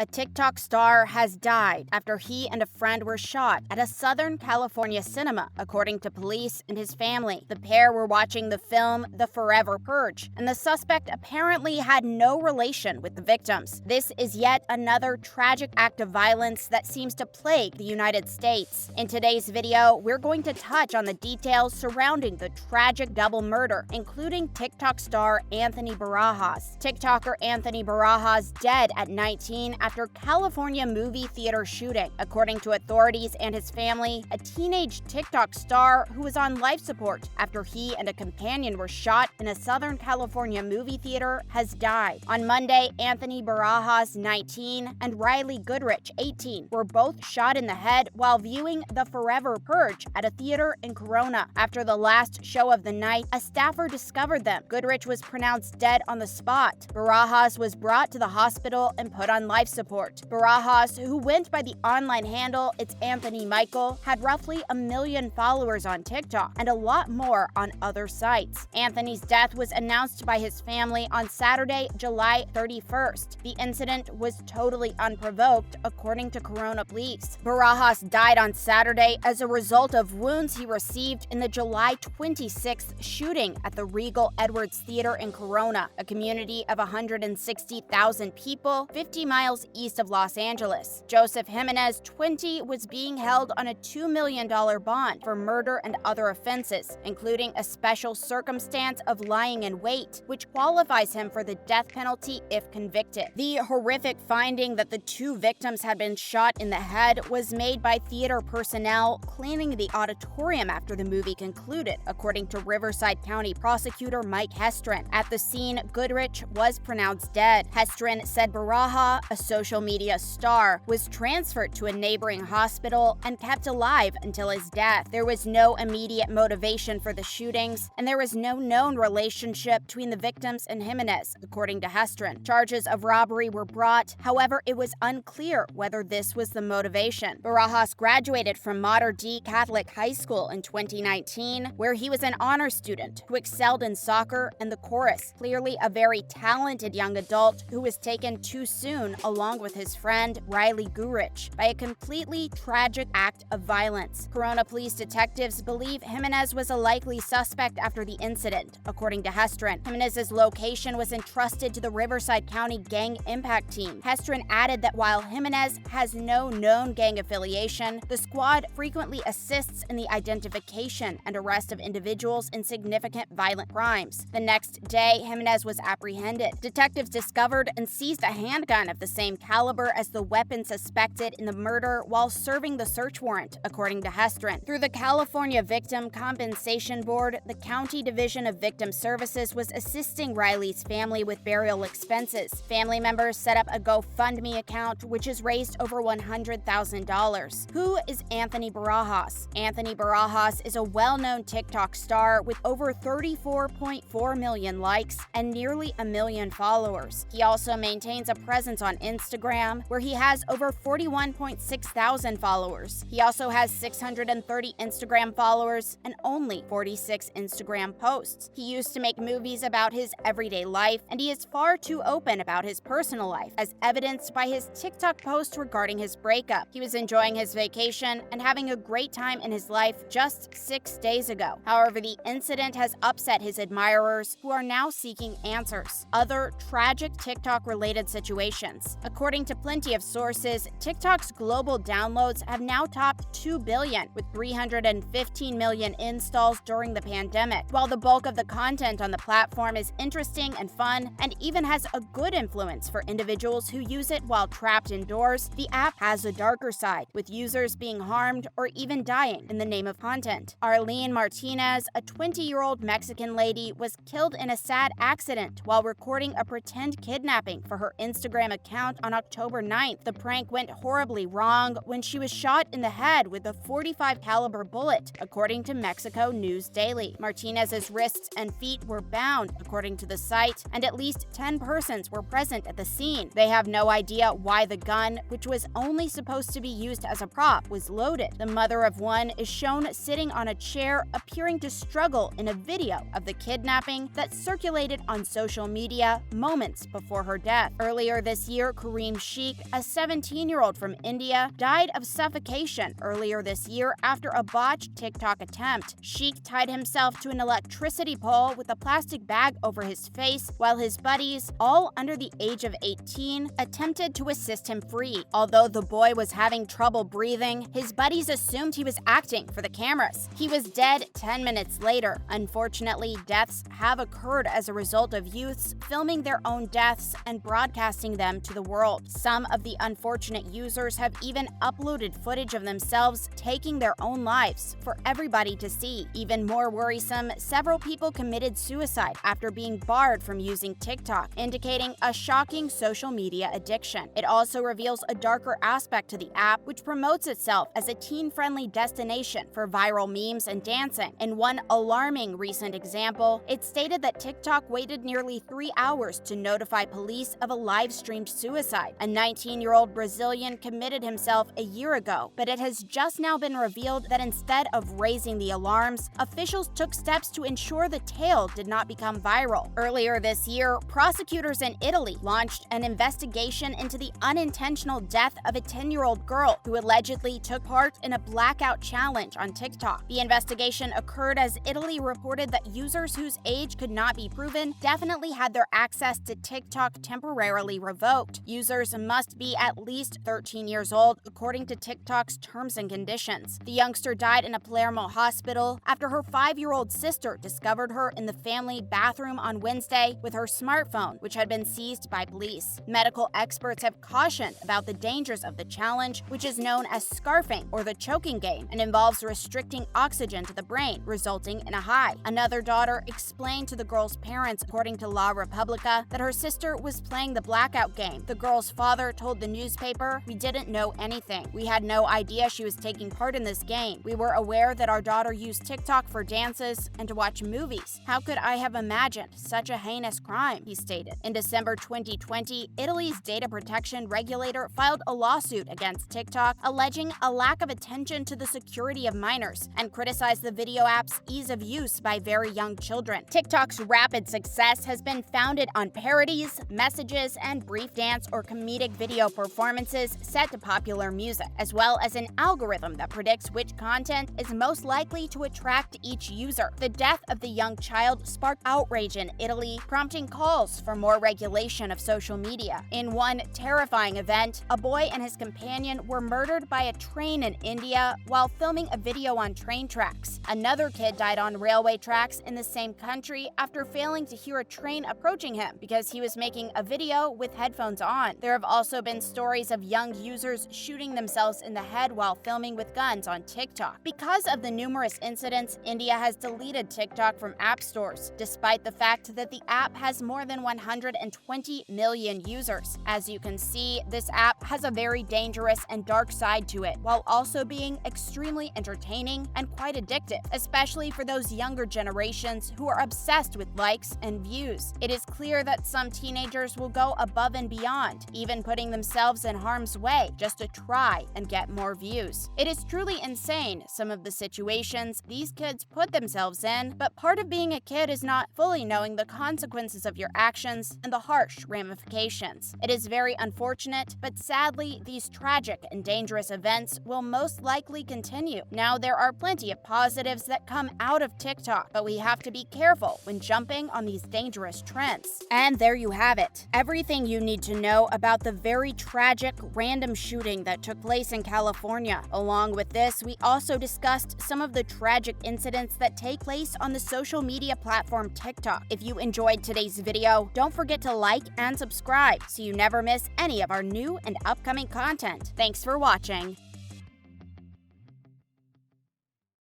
A TikTok star has died after he and a friend were shot at a Southern California cinema, according to police and his family. The pair were watching the film The Forever Purge, and the suspect apparently had no relation with the victims. This is yet another tragic act of violence that seems to plague the United States. In today's video, we're going to touch on the details surrounding the tragic double murder, including TikTok star Anthony Barajas. TikToker Anthony Barajas dead at 19 after California movie theater shooting. According to authorities and his family, a teenage TikTok star who was on life support after he and a companion were shot in a Southern California movie theater has died. On Monday, Anthony Barajas, 19, and Riley Goodrich, 18, were both shot in the head while viewing The Forever Purge at a theater in Corona. After the last show of the night, a staffer discovered them. Goodrich was pronounced dead on the spot. Barajas was brought to the hospital and put on life support. Barajas, who went by the online handle It's Anthony Michael, had roughly 1 million followers on TikTok and a lot more on other sites. Anthony's death was announced by his family on Saturday, July 31st. The incident was totally unprovoked, according to Corona police. Barajas died on Saturday as a result of wounds he received in the July 26th shooting at the Regal Edwards Theater in Corona, a community of 160,000 people, 50 miles east of Los Angeles. Joseph Jimenez, 20, was being held on a $2 million bond for murder and other offenses, including a special circumstance of lying in wait, which qualifies him for the death penalty if convicted. The horrific finding that the two victims had been shot in the head was made by theater personnel cleaning the auditorium after the movie concluded, according to Riverside County prosecutor Mike Hestrin. At the scene, Goodrich was pronounced dead. Hestrin said Barajas, a social media star, was transferred to a neighboring hospital and kept alive until his death. There was no immediate motivation for the shootings, and there was no known relationship between the victims and Jimenez, according to Hestrin. Charges of robbery were brought, however, it was unclear whether this was the motivation. Barajas graduated from Mater Dei Catholic High School in 2019, where he was an honor student who excelled in soccer and the chorus. Clearly a very talented young adult who was taken too soon, along with his friend Riley Goodrich, by a completely tragic act of violence. Corona police detectives believe Jimenez was a likely suspect after the incident, according to Hestrin. Jimenez's location was entrusted to the Riverside County Gang Impact Team. Hestrin added that while Jimenez has no known gang affiliation, the squad frequently assists in the identification and arrest of individuals in significant violent crimes. The next day, Jimenez was apprehended. Detectives discovered and seized a handgun of the same caliber as the weapon suspected in the murder while serving the search warrant, according to Hestrin. Through the California Victim Compensation Board, the County Division of Victim Services was assisting Riley's family with burial expenses. Family members set up a GoFundMe account, which has raised over $100,000. Who is Anthony Barajas? Anthony Barajas is a well-known TikTok star with over 34.4 million likes and nearly 1 million followers. He also maintains a presence on Instagram, where he has over 41.6 thousand followers. He also has 630 Instagram followers and only 46 Instagram posts. He used to make movies about his everyday life, and he is far too open about his personal life, as evidenced by his TikTok post regarding his breakup. He was enjoying his vacation and having a great time in his life just 6 days ago. However, the incident has upset his admirers, who are now seeking answers. Other tragic TikTok-related situations. According to plenty of sources, TikTok's global downloads have now topped 2 billion, with 315 million installs during the pandemic. While the bulk of the content on the platform is interesting and fun, and even has a good influence for individuals who use it while trapped indoors, the app has a darker side, with users being harmed or even dying in the name of content. Arlene Martinez, a 20-year-old Mexican lady, was killed in a sad accident while recording a pretend kidnapping for her Instagram account on October 9th. The prank went horribly wrong when she was shot in the head with a .45 caliber bullet, according to Mexico News Daily. Martinez's wrists and feet were bound, according to the site, and at least 10 persons were present at the scene. They have no idea why the gun, which was only supposed to be used as a prop, was loaded. The mother of one is shown sitting on a chair, appearing to struggle in a video of the kidnapping that circulated on social media moments before her death. Earlier this year, Kareem Sheikh, a 17-year-old from India, died of suffocation earlier this year after a botched TikTok attempt. Sheikh tied himself to an electricity pole with a plastic bag over his face while his buddies, all under the age of 18, attempted to assist him free. Although the boy was having trouble breathing, his buddies assumed he was acting for the cameras. He was dead 10 minutes later. Unfortunately, deaths have occurred as a result of youths filming their own deaths and broadcasting them to the world. Some of the unfortunate users have even uploaded footage of themselves taking their own lives for everybody to see. Even more worrisome, several people committed suicide after being barred from using TikTok, indicating a shocking social media addiction. It also reveals a darker aspect to the app, which promotes itself as a teen-friendly destination for viral memes and dancing. In one alarming recent example, it stated that TikTok waited nearly 3 hours to notify police of a live-streamed suicide. A 19-year-old Brazilian committed himself a year ago, but it has just now been revealed that instead of raising the alarms, officials took steps to ensure the tale did not become viral. Earlier this year, prosecutors in Italy launched an investigation into the unintentional death of a 10-year-old girl who allegedly took part in a blackout challenge on TikTok. The investigation occurred as Italy reported that users whose age could not be proven definitely had their access to TikTok temporarily revoked. Users must be at least 13 years old, according to TikTok's terms and conditions. The youngster died in a Palermo hospital after her 5-year-old sister discovered her in the family bathroom on Wednesday with her smartphone, which had been seized by police. Medical experts have cautioned about the dangers of the challenge, which is known as scarfing or the choking game and involves restricting oxygen to the brain, resulting in a high. Another daughter explained to the girl's parents, according to La Repubblica, that her sister was playing the blackout game. The girl's father told the newspaper, "We didn't know anything. We had no idea she was taking part in this game. We were aware that our daughter used TikTok for dances and to watch movies. How could I have imagined such a heinous crime?" he stated. In December 2020, Italy's data protection regulator filed a lawsuit against TikTok, alleging a lack of attention to the security of minors and criticized the video app's ease of use by very young children. TikTok's rapid success has been founded on parodies, messages, and brief dance or comedic video performances set to popular music, as well as an algorithm that predicts which content is most likely to attract each user. The death of the young child sparked outrage in Italy, prompting calls for more regulation of social media. In one terrifying event, a boy and his companion were murdered by a train in India while filming a video on train tracks. Another kid died on railway tracks in the same country after failing to hear a train approaching him because he was making a video with headphones on. There have also been stories of young users shooting themselves in the head while filming with guns on TikTok. Because of the numerous incidents, India has deleted TikTok from app stores, despite the fact that the app has more than 120 million users. As you can see, this app has a very dangerous and dark side to it, while also being extremely entertaining and quite addictive, especially for those younger generations who are obsessed with likes and views. It is clear that some teenagers will go above and beyond, even putting themselves in harm's way just to try and get more views. It is truly insane, some of the situations these kids put themselves in, but part of being a kid is not fully knowing the consequences of your actions and the harsh ramifications. It is very unfortunate, but sadly, these tragic and dangerous events will most likely continue. Now, there are plenty of positives that come out of TikTok, but we have to be careful when jumping on these dangerous trends. And there you have it. Everything you need to know about the very tragic random shooting that took place in California. Along with this, we also discussed some of the tragic incidents that take place on the social media platform TikTok. If you enjoyed today's video, don't forget to like and subscribe so you never miss any of our new and upcoming content. Thanks for watching.